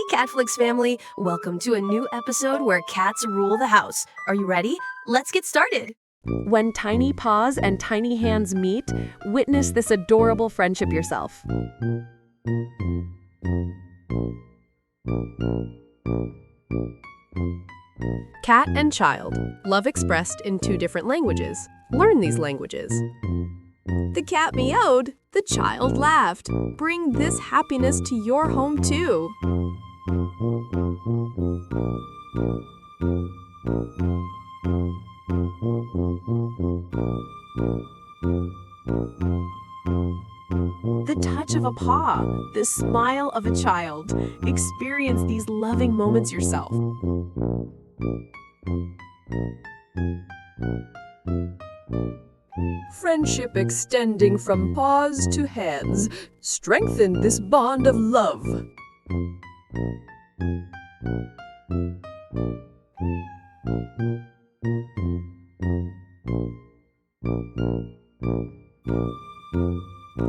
Catflix family, welcome to a new episode where cats rule the house. Are you ready? Let's get started. When tiny paws and tiny hands meet, witness this adorable friendship yourself. Cat and child, love expressed in two different languages. Learn these languages. The cat meowed, the child laughed. Bring this happiness to your home too. The touch of a paw, the smile of a child. Experience these loving moments yourself. Friendship extending from paws to hands. Strengthen this bond of love.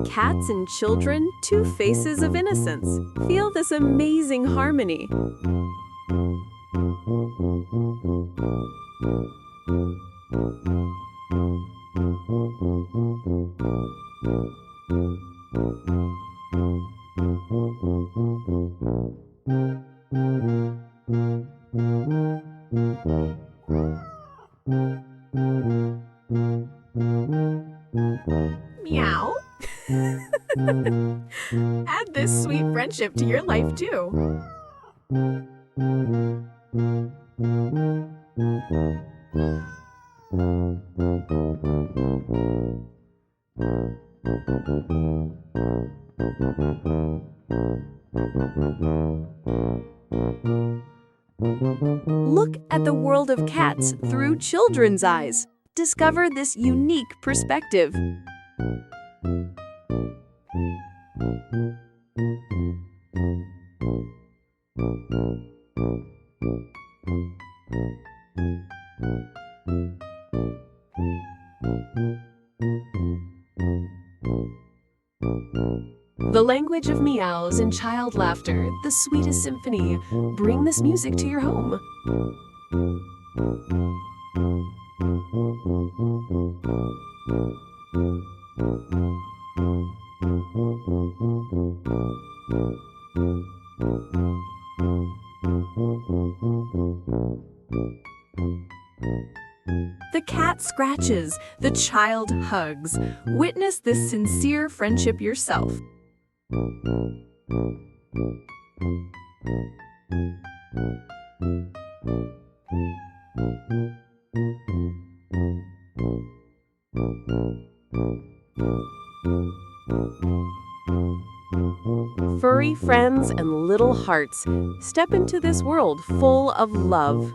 Cats and children, two faces of innocence. Feel this amazing harmony. Meow. Add this sweet friendship to your life too. Look at the world of cats through children's eyes. Discover this unique perspective. The language of meows and child laughter, the sweetest symphony. Bring this music to your home. The cat scratches, the child hugs. Witness this sincere friendship yourself. Furry friends and little hearts, step into this world full of love.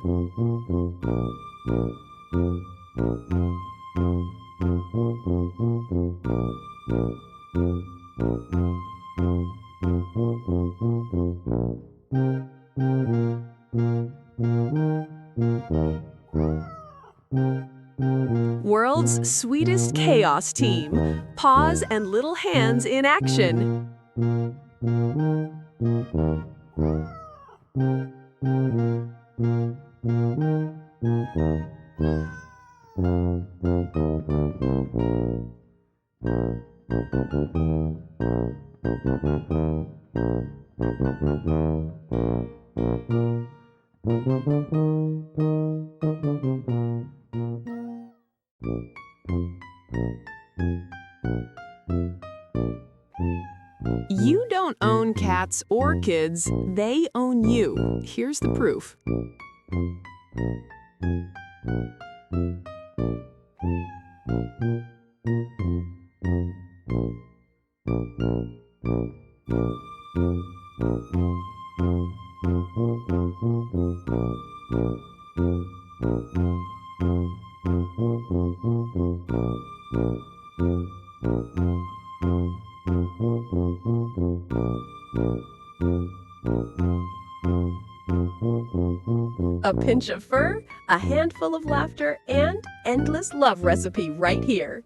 World's sweetest chaos team, paws and little hands in action. You don't own cats or kids, they own you. Here's the proof. A pinch of fur, a handful of laughter, and endless love recipe right here.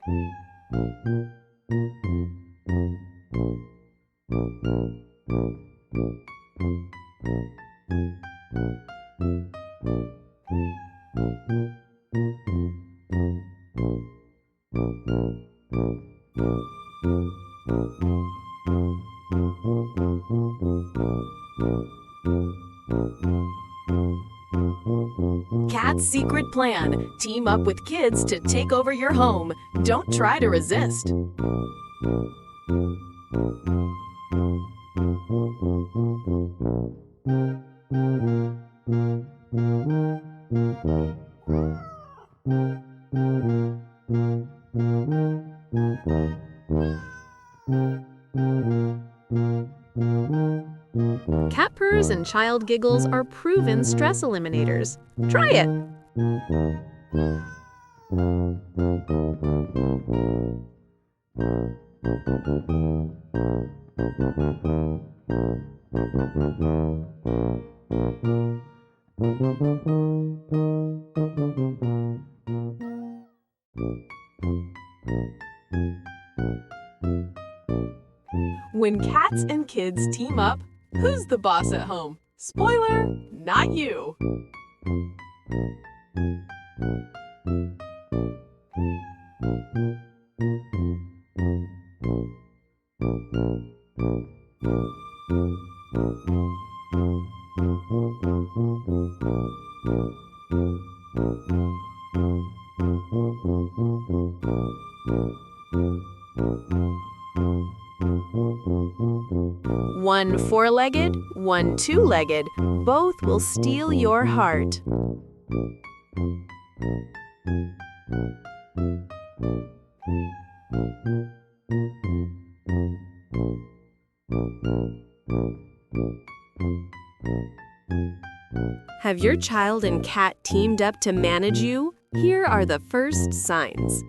Cat's secret plan. Team up with kids to take over your home. Don't try to resist. Cat purrs and child giggles are proven stress eliminators. Try it! When cats and kids team up, who's the boss at home? Spoiler, not you. One four-legged, one two-legged, both will steal your heart. Have your child and cat teamed up to manage you? Here are the first signs.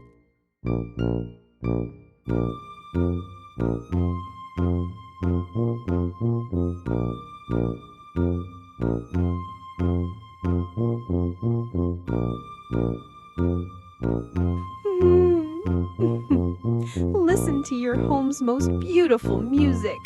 Listen to your home's most beautiful music.